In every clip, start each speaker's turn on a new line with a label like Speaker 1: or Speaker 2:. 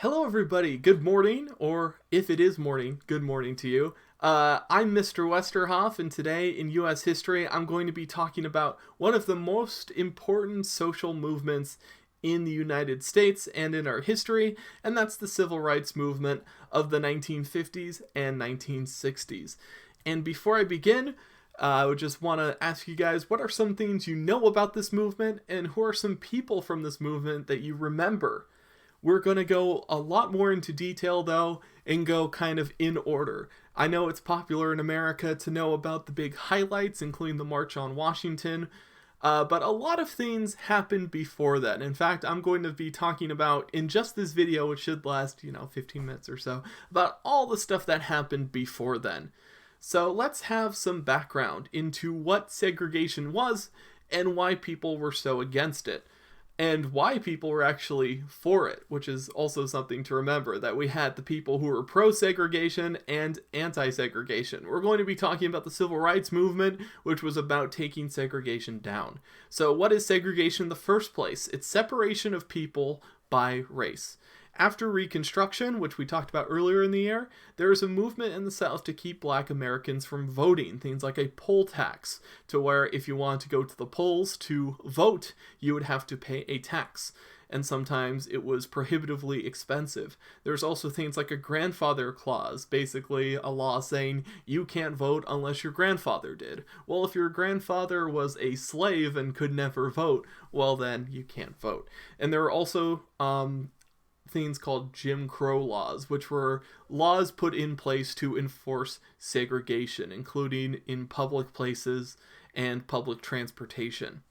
Speaker 1: Hello, everybody. Good morning, or if it is morning, good morning to you. I'm Mr. Westerhoff, and today in U.S. history, I'm going to be talking about one of the most important social movements in the United States and in our history, and that's the civil rights movement of the 1950s and 1960s. And before I begin, I would just want to ask you guys, what are some things you know about this movement, and who are some people from this movement that you remember? We're going to go a lot more into detail, though, and go kind of in order. I know it's popular in America to know about the big highlights, including the March on Washington, but a lot of things happened before that. In fact, I'm going to be talking about, in just this video, which should last, 15 minutes or so, about all the stuff that happened before then. So let's have some background into what segregation was and why people were so against it, and why people were actually for it, which is also something to remember, that we had the people who were pro-segregation and anti-segregation. We're going to be talking about the civil rights movement, which was about taking segregation down. So what is segregation in the first place? It's separation of people by race. After Reconstruction, which we talked about earlier in the year, there was a movement in the South to keep black Americans from voting, things like a poll tax, to where if you wanted to go to the polls to vote, you would have to pay a tax. And sometimes it was prohibitively expensive. There's also things like a grandfather clause, basically a law saying you can't vote unless your grandfather did. Well, if your grandfather was a slave and could never vote, well then you can't vote. And there are also things called Jim Crow laws, which were laws put in place to enforce segregation, including in public places and public transportation.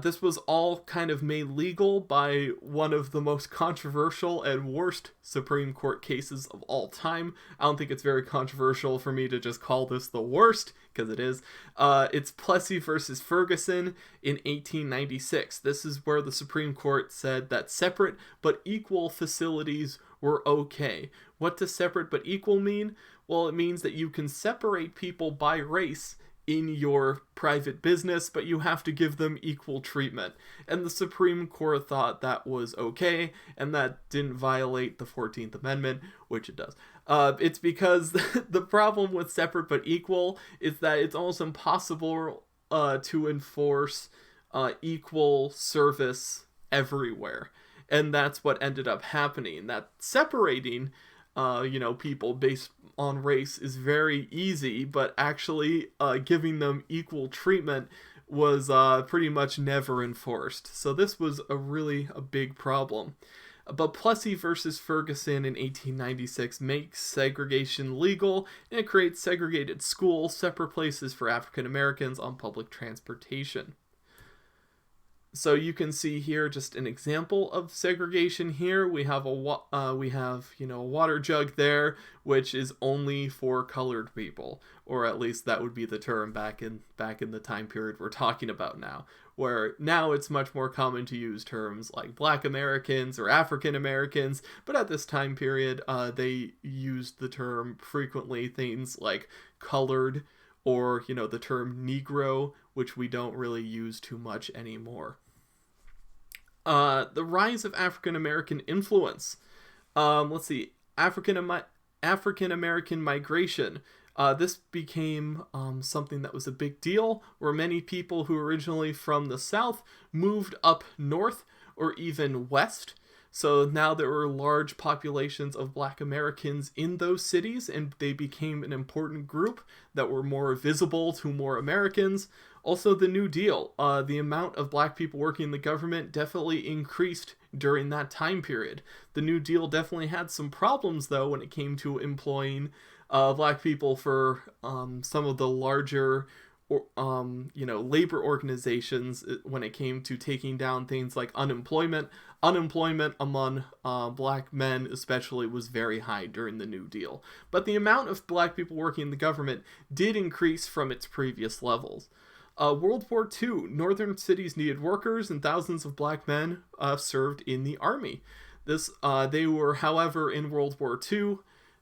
Speaker 1: This was all kind of made legal by one of the most controversial and worst Supreme Court cases of all time. I don't think it's very controversial for me to just call this the worst, because it is. It's Plessy versus Ferguson in 1896. This is where the Supreme Court said that separate but equal facilities were okay. What does separate but equal mean? Well, it means that you can separate people by race in your private business, but you have to give them equal treatment. And the Supreme Court thought that was okay, and that didn't violate the 14th Amendment, which it does. It's because the problem with separate but equal is that it's almost impossible to enforce equal service everywhere. And that's what ended up happening. That separating people based on race is very easy, but actually giving them equal treatment was pretty much never enforced. So this was a big problem. But Plessy versus Ferguson in 1896 makes segregation legal, and it creates segregated schools, separate places for African Americans on public transportation. So you can see here just an example of segregation here. We have a water jug there, which is only for colored people, or at least that would be the term back in the time period we're talking about now. Where now it's much more common to use terms like Black Americans or African Americans, but at this time period, they used the term frequently, things like colored, or the term Negro, which we don't really use too much anymore. The rise of African American influence. Let's see, African American migration. This became something that was a big deal, where many people who were originally from the South moved up north or even west. So now there were large populations of Black Americans in those cities, and they became an important group that were more visible to more Americans. Also, the New Deal. The amount of Black people working in the government definitely increased during that time period. The New Deal definitely had some problems, though, when it came to employing Black people for some of the larger labor organizations when it came to taking down things like unemployment. Unemployment among Black men especially was very high during the New Deal. But the amount of Black people working in the government did increase from its previous levels. World War II, northern cities needed workers, and thousands of Black men served in the army. They were, however, in World War II,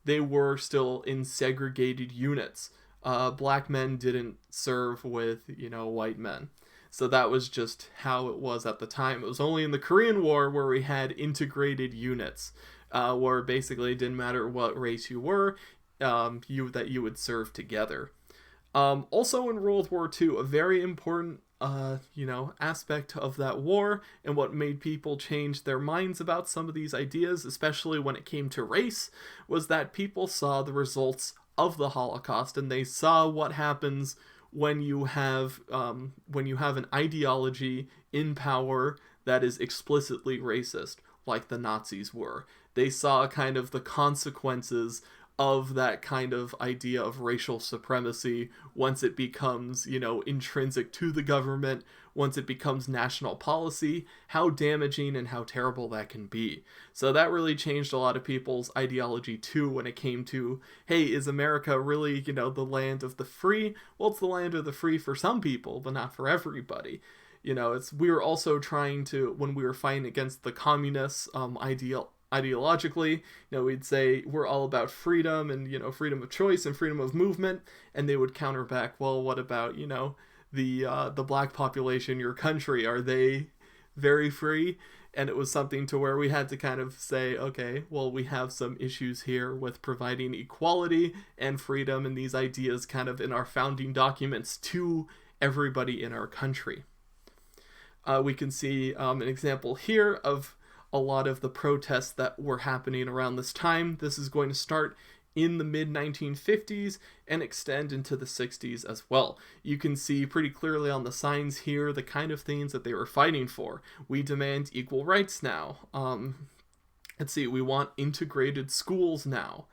Speaker 1: they were still in segregated units. Black men didn't serve with, white men. So that was just how it was at the time. It was only in the Korean War where we had integrated units. where basically it didn't matter what race you were, you would serve together. Also in World War II, a very important aspect of that war and what made people change their minds about some of these ideas, especially when it came to race, was that people saw the results of the Holocaust, and they saw what happens when you have an ideology in power that is explicitly racist, like the Nazis were. They saw kind of the consequences of that kind of idea of racial supremacy once it becomes, intrinsic to the government, once it becomes national policy, how damaging and how terrible that can be. So that really changed a lot of people's ideology too when it came to, hey, is America really, the land of the free? Well, it's the land of the free for some people, but not for everybody. We were also trying to, when we were fighting against the communists, ideologically, we'd say we're all about freedom and, freedom of choice and freedom of movement, and they would counter back, well, what about, the black population, your country, are they very free? And it was something to where we had to kind of say, okay, well, we have some issues here with providing equality and freedom and these ideas kind of in our founding documents to everybody in our country. We can see an example here of a lot of the protests that were happening around this time. This is going to start in the mid-1950s and extend into the 60s as well. You can see pretty clearly on the signs here the kind of things that they were fighting for. We demand equal rights now. Let's see, we want integrated schools now.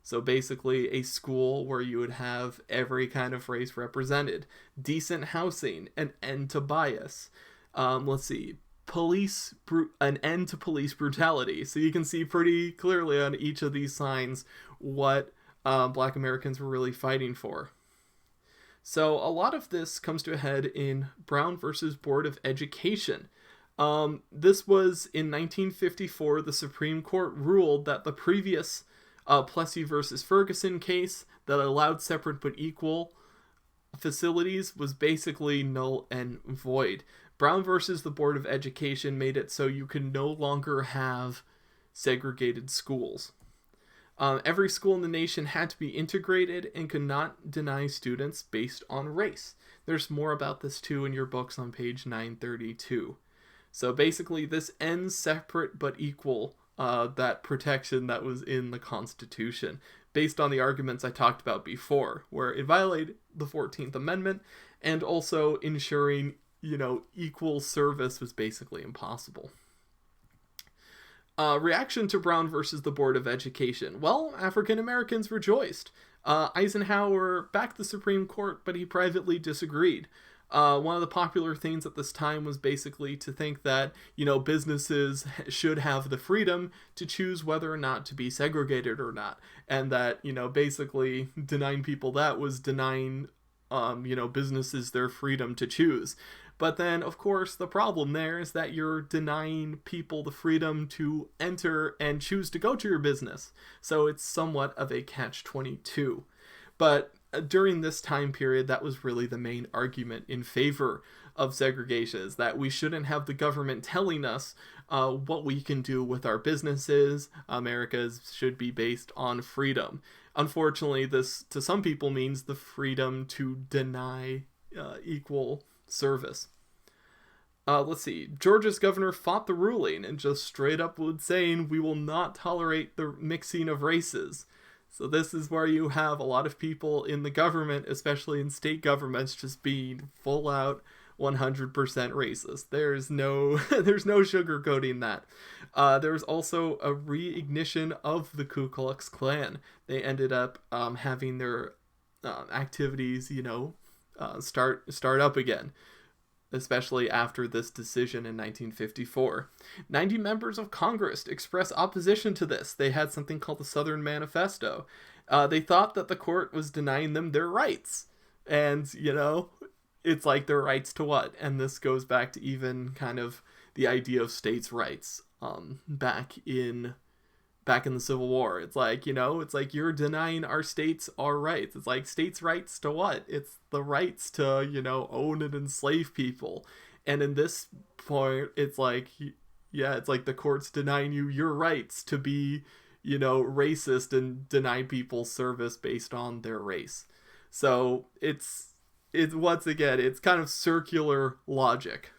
Speaker 1: So basically a school where you would have every kind of race represented. Decent housing, an end to bias. Let's see, an end to police brutality. So you can see pretty clearly on each of these signs what Black Americans were really fighting for. So a lot of this comes to a head in Brown versus Board of Education. This was in 1954, the Supreme Court ruled that the previous Plessy versus Ferguson case that allowed separate but equal facilities was basically null and void. Brown versus the Board of Education made it so you can no longer have segregated schools. Every school in the nation had to be integrated and could not deny students based on race. There's more about this too in your books on page 932. So basically this ends separate but equal, that protection that was in the Constitution, based on the arguments I talked about before, where it violated the 14th Amendment and also ensuring equal service was basically impossible. Reaction to Brown versus the Board of Education. Well, African Americans rejoiced. Eisenhower backed the Supreme Court, but he privately disagreed. One of the popular things at this time was basically to think that, businesses should have the freedom to choose whether or not to be segregated or not. And that, basically denying people that was denying, businesses their freedom to choose. But then, of course, the problem there is that you're denying people the freedom to enter and choose to go to your business. So it's somewhat of a catch-22. But during this time period, that was really the main argument in favor of segregation, is that we shouldn't have the government telling us what we can do with our businesses. America should be based on freedom. Unfortunately, this to some people means the freedom to deny equal service. Let's see. Georgia's governor fought the ruling and just straight up was saying, we will not tolerate the mixing of races. So this is where you have a lot of people in the government, especially in state governments, just being full out 100% racist. There's no sugarcoating that. There's also a reignition of the Ku Klux Klan. They ended up having their activities, start up again, especially after this decision in 1954. 90 members of Congress expressed opposition to this. They had something called the Southern Manifesto. They thought that the court was denying them their rights. And, it's like their rights to what? And this goes back to even kind of the idea of states' rights back in the Civil War. It's like, you're denying our states our rights. It's like, states' rights to what? It's the rights to, own and enslave people. And in this point, it's like, Yeah, it's like the court's denying you your rights to be, racist and deny people service based on their race. So it's once again, it's kind of circular logic.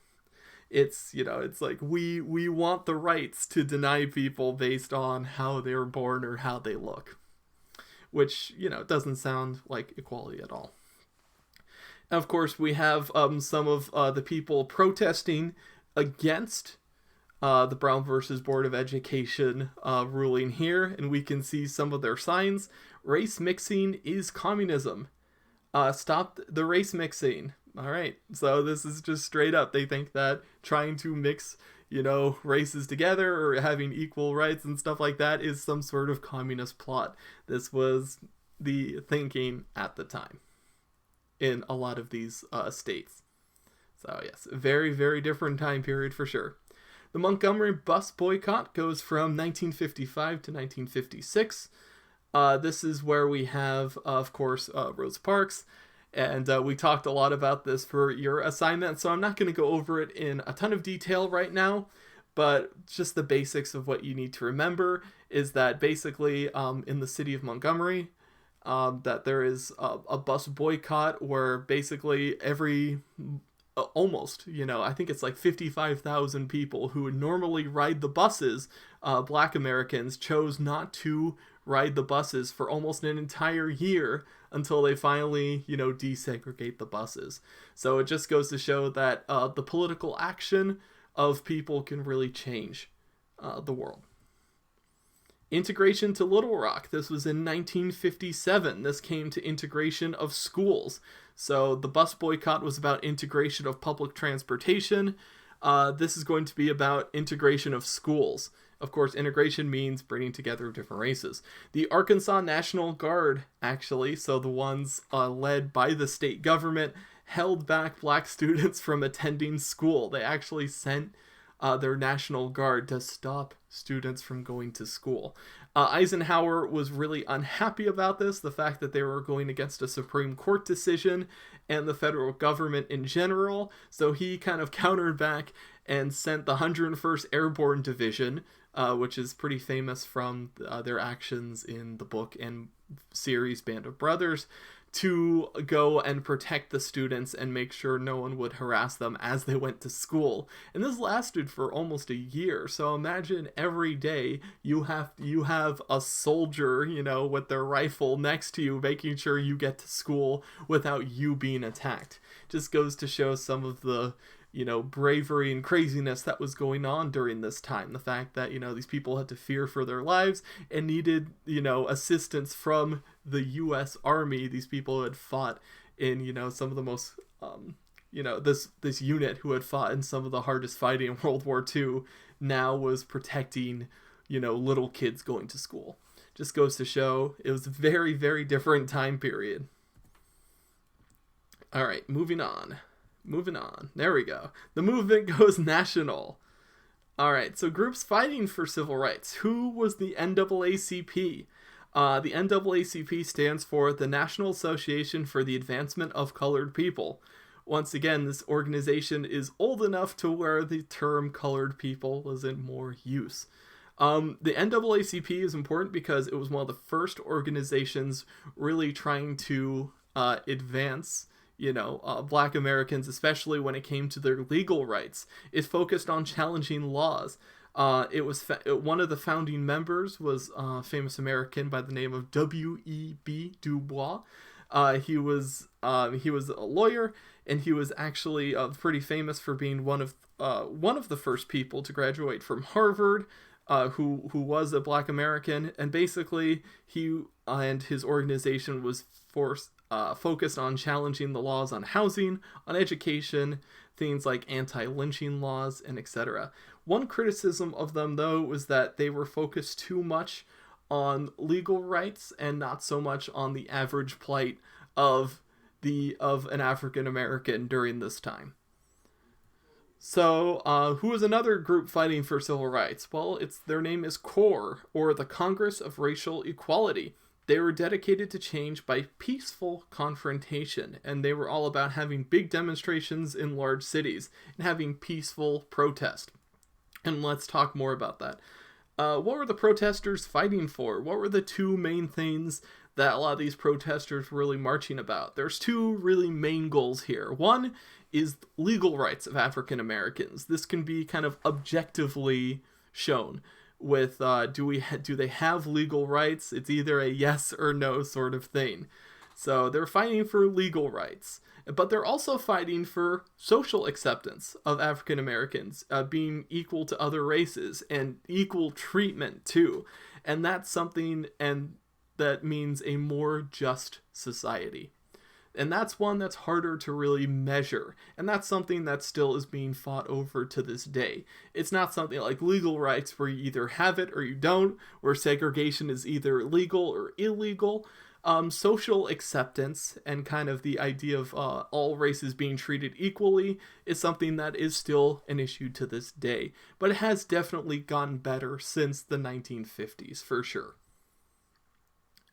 Speaker 1: It's like we want the rights to deny people based on how they're born or how they look, which doesn't sound like equality at all. And of course, we have some of the people protesting against the Brown versus Board of Education ruling here, and we can see some of their signs. Race mixing is communism. Stop the race mixing. All right, so this is just straight up. They think that trying to mix, races together or having equal rights and stuff like that is some sort of communist plot. This was the thinking at the time in a lot of these states. So yes, very, very different time period for sure. The Montgomery bus boycott goes from 1955 to 1956. This is where we have, of course, Rosa Parks. And we talked a lot about this for your assignment, so I'm not going to go over it in a ton of detail right now. But just the basics of what you need to remember is that basically in the city of Montgomery, that there is a bus boycott where basically almost, I think it's like 55,000 people who would normally ride the buses, Black Americans, chose not to ride the buses for almost an entire year until they finally, desegregate the buses. So it just goes to show that the political action of people can really change the world. Integration to Little Rock. This was in 1957. This came to integration of schools. So the bus boycott was about integration of public transportation. This is going to be about integration of schools. Of course, integration means bringing together different races. The Arkansas National Guard, actually, so the ones led by the state government, held back Black students from attending school. They actually sent their National Guard to stop students from going to school. Eisenhower was really unhappy about this, the fact that they were going against a Supreme Court decision and the federal government in general, so he kind of countered back and sent the 101st Airborne Division, which is pretty famous from their actions in the book and series Band of Brothers, to go and protect the students and make sure no one would harass them as they went to school. And this lasted for almost a year. So imagine every day you have a soldier, with their rifle next to you, making sure you get to school without you being attacked. Just goes to show some of the bravery and craziness that was going on during this time. The fact that, these people had to fear for their lives and needed, assistance from the U.S. Army. These people had fought in, some of the most, this unit who had fought in some of the hardest fighting in World War II now was protecting, little kids going to school. Just goes to show it was a very, very different time period. All right, moving on. There we go. The movement goes national. All right, so groups fighting for civil rights. Who was the NAACP? The NAACP stands for the National Association for the Advancement of Colored People. Once again, this organization is old enough to where the term colored people was in more use. The NAACP is important because it was one of the first organizations really trying to advance Black Americans, especially when it came to their legal rights. It focused on challenging laws. It was one of the founding members was a famous American by the name of W.E.B. Du Bois. He was a lawyer, and he was actually pretty famous for being one of the first people to graduate from Harvard, who was a Black American, and basically he and his organization was focused on challenging the laws on housing, on education, things like anti-lynching laws, and etc. One criticism of them, though, was that they were focused too much on legal rights and not so much on the average plight of an African American during this time. So, who is another group fighting for civil rights? Well, their name is CORE, or the Congress of Racial Equality. They were dedicated to change by peaceful confrontation, and they were all about having big demonstrations in large cities and having peaceful protest. And let's talk more about that. What were the protesters fighting for? What were the two main things that a lot of these protesters were really marching about? There's two really main goals here. One is legal rights of African Americans. This can be kind of objectively shown with do they have legal rights? It's either a yes or no sort of thing. So they're fighting for legal rights, but they're also fighting for social acceptance of African Americans, being equal to other races and equal treatment too. And that's something, and that means a more just society. And that's one that's harder to really measure. And that's something that still is being fought over to this day. It's not something like legal rights where you either have it or you don't, where segregation is either legal or illegal. Social acceptance and kind of the idea of all races being treated equally is something that is still an issue to this day. But it has definitely gotten better since the 1950s, for sure.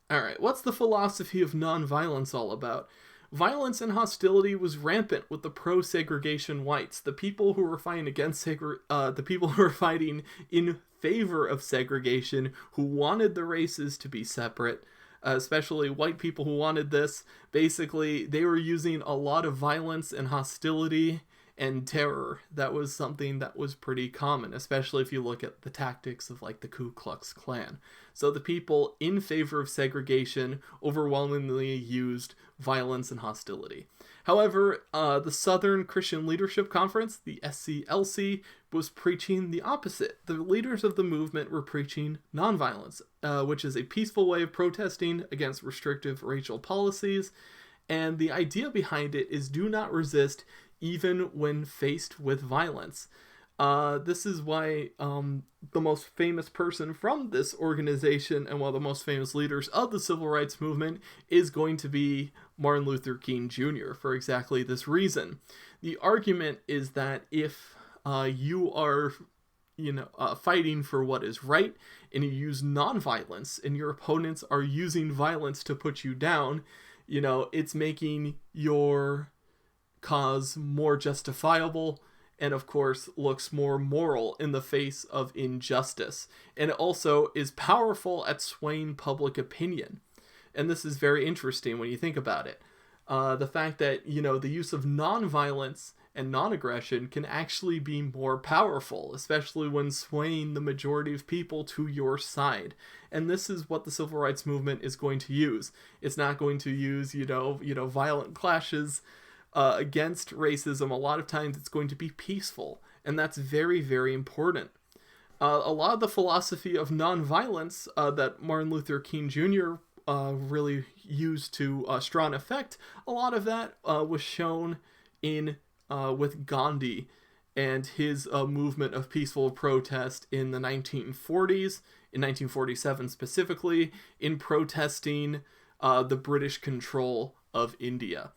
Speaker 1: Alright, what's the philosophy of nonviolence all about? Violence and hostility was rampant with the pro-segregation whites, the people who were fighting against the people who were fighting in favor of segregation, who wanted the races to be separate, especially white people who wanted this. Basically, they were using a lot of violence and hostility and terror. That was something that was pretty common, especially if you look at the tactics of like the Ku Klux Klan. So the people in favor of segregation overwhelmingly used violence and hostility. However, the Southern Christian Leadership Conference, the SCLC, was preaching the opposite. The leaders of the movement were preaching nonviolence, which is a peaceful way of protesting against restrictive racial policies. And the idea behind it is do not resist even when faced with violence. This is why the most famous person from this organization and one of the most famous leaders of the civil rights movement is going to be Martin Luther King Jr. for exactly this reason. The argument is that if you are fighting for what is right and you use nonviolence and your opponents are using violence to put you down, it's making your cause more justifiable and of course looks more moral in the face of injustice, and it also is powerful at swaying public opinion. And this is very interesting when you think about it. The fact that the use of nonviolence and non-aggression can actually be more powerful, especially when swaying the majority of people to your side. And this is what the civil rights movement is going to use. It's not going to use violent clashes against racism. A lot of times it's going to be peaceful, and that's very, very important. A lot of the philosophy of nonviolence that Martin Luther King Jr. Really used to strong effect, a lot of that was shown in with Gandhi and his movement of peaceful protest in the 1940s, in 1947 specifically, in protesting the British control of India.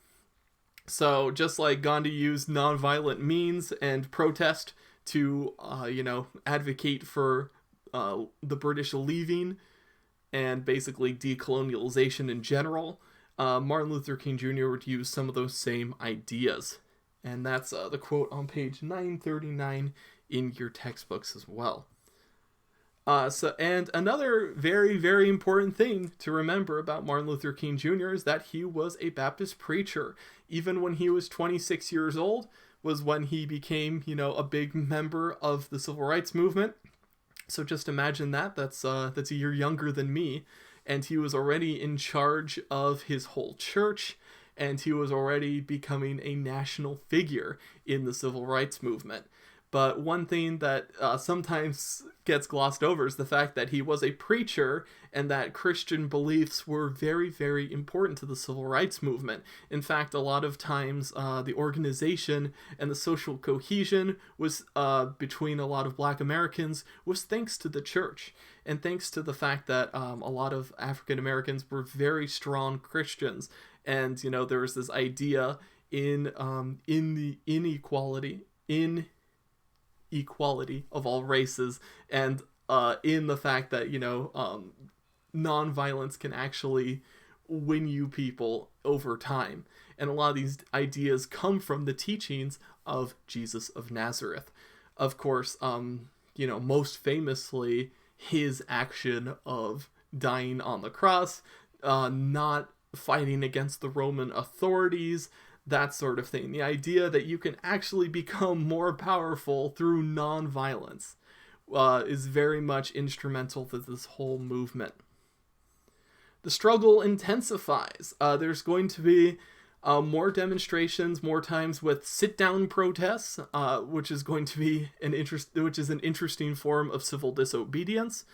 Speaker 1: So just like Gandhi used nonviolent means and protest to, advocate for the British leaving and basically decolonialization in general, Martin Luther King Jr. would use some of those same ideas. And that's the quote on page 939 in your textbooks as well. And another very, very important thing to remember about Martin Luther King Jr. is that he was a Baptist preacher. Even when he was 26 years old was when he became, a big member of the civil rights movement. So just imagine that. That's a year younger than me. And he was already in charge of his whole church. And he was already becoming a national figure in the civil rights movement. But one thing that sometimes gets glossed over is the fact that he was a preacher and that Christian beliefs were very, very important to the civil rights movement. In fact, a lot of times the organization and the social cohesion was between a lot of Black Americans was thanks to the church and thanks to the fact that a lot of African Americans were very strong Christians. And, there was this idea in the equality of all races, and in the fact that nonviolence can actually win you people over time. And a lot of these ideas come from the teachings of Jesus of Nazareth. Of course, most famously his action of dying on the cross, not fighting against the Roman authorities, that sort of thing. The idea that you can actually become more powerful through nonviolence is very much instrumental to this whole movement. The struggle intensifies. There's going to be more demonstrations, more times with sit-down protests, which is going to be an interesting form of civil disobedience.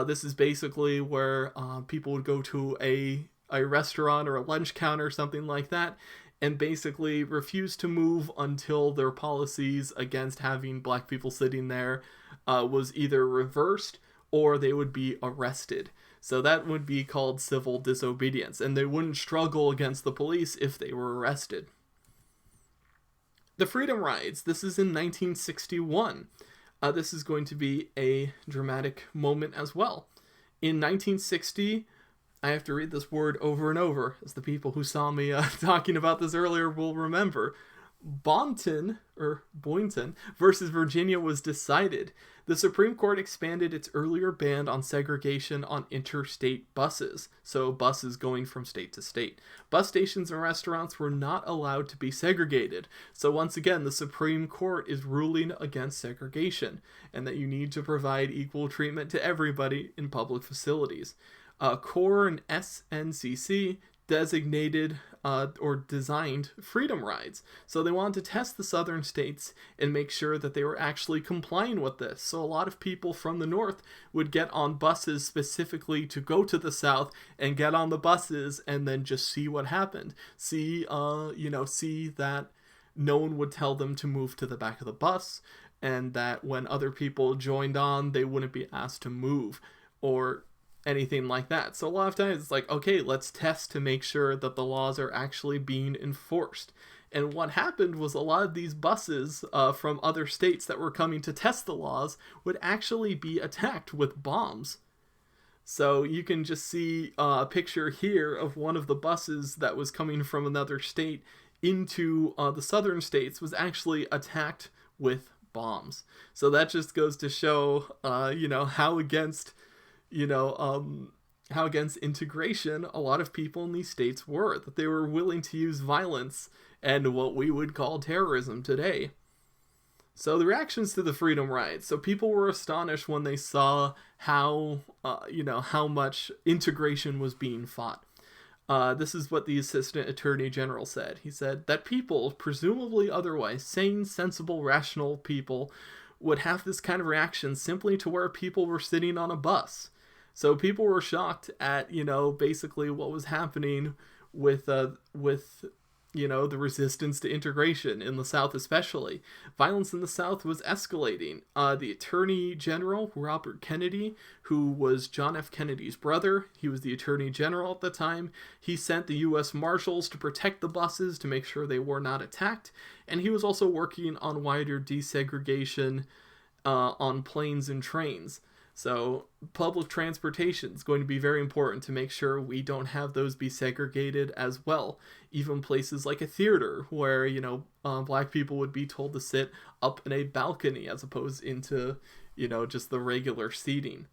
Speaker 1: This is basically where people would go to a restaurant or a lunch counter or something like that, and basically refuse to move until their policies against having black people sitting there was either reversed or they would be arrested. So that would be called civil disobedience, and they wouldn't struggle against the police if they were arrested. The Freedom Rides, this is in 1961. This is going to be a dramatic moment as well. In 1960, I have to read this word over and over, as the people who saw me talking about this earlier will remember. Boynton versus Virginia was decided. The Supreme Court expanded its earlier ban on segregation on interstate buses, so buses going from state to state. Bus stations and restaurants were not allowed to be segregated. So once again, the Supreme Court is ruling against segregation, and that you need to provide equal treatment to everybody in public facilities. CORE and SNCC designated or designed freedom rides. So they wanted to test the southern states and make sure that they were actually complying with this. So a lot of people from the north would get on buses specifically to go to the south and get on the buses and then just see what happened. See that no one would tell them to move to the back of the bus, and that when other people joined on, they wouldn't be asked to move or anything like that. So a lot of times it's like, okay, let's test to make sure that the laws are actually being enforced. And what happened was a lot of these buses from other states that were coming to test the laws would actually be attacked with bombs. So you can just see a picture here of one of the buses that was coming from another state into the southern states was actually attacked with bombs. So that just goes to show, how against integration a lot of people in these states were, that they were willing to use violence and what we would call terrorism today. So the reactions to the Freedom Rides. So people were astonished when they saw how much integration was being fought. This is what the Assistant Attorney General said. He said that people, presumably otherwise sane, sensible, rational people, would have this kind of reaction simply to where people were sitting on a bus. So people were shocked at, basically what was happening with the resistance to integration in the South especially. Violence in the South was escalating. The Attorney General, Robert Kennedy, who was John F. Kennedy's brother, he was the Attorney General at the time, he sent the U.S. Marshals to protect the buses to make sure they were not attacked, and he was also working on wider desegregation on planes and trains. So public transportation is going to be very important to make sure we don't have those be segregated as well. Even places like a theater where, black people would be told to sit up in a balcony as opposed into, just the regular seating.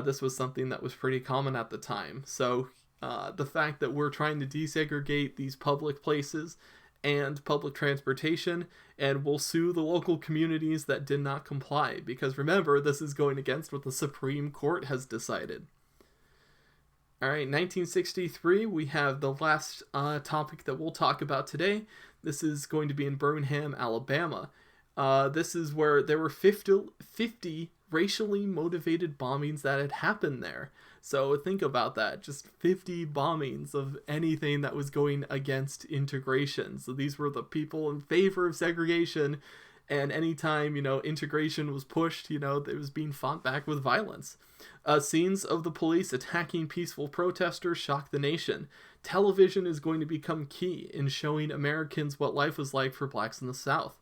Speaker 1: This was something that was pretty common at the time. So the fact that we're trying to desegregate these public places and public transportation, and will sue the local communities that did not comply, because remember, this is going against what the Supreme Court has decided. Alright, 1963, we have the last topic that we'll talk about today. This is going to be in Birmingham, Alabama. This is where there were 50 racially motivated bombings that had happened there. So think about that, just 50 bombings of anything that was going against integration. So these were the people in favor of segregation, and anytime, integration was pushed, it was being fought back with violence. Scenes of the police attacking peaceful protesters shocked the nation. Television is going to become key in showing Americans what life was like for blacks in the South.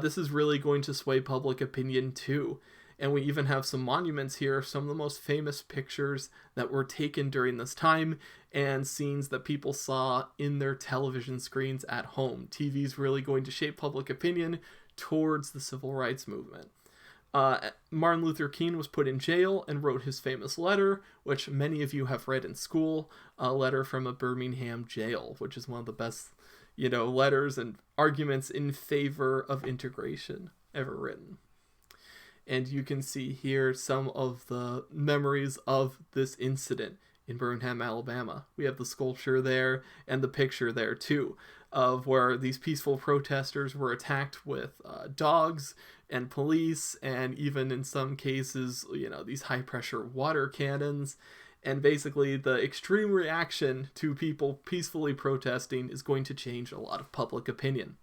Speaker 1: This is really going to sway public opinion too. And we even have some monuments here, some of the most famous pictures that were taken during this time, and scenes that people saw in their television screens at home. TV is really going to shape public opinion towards the civil rights movement. Martin Luther King was put in jail and wrote his famous letter, which many of you have read in school, a letter from a Birmingham jail, which is one of the best, letters and arguments in favor of integration ever written. And you can see here some of the memories of this incident in Birmingham, Alabama. We have the sculpture there and the picture there too, of where these peaceful protesters were attacked with dogs and police, and even in some cases, these high pressure water cannons. And basically the extreme reaction to people peacefully protesting is going to change a lot of public opinion.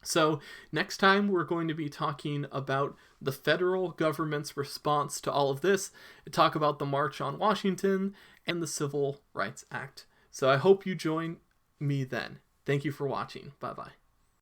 Speaker 1: So next time we're going to be talking about the federal government's response to all of this, and talk about the March on Washington and the Civil Rights Act. So I hope you join me then. Thank you for watching. Bye-bye.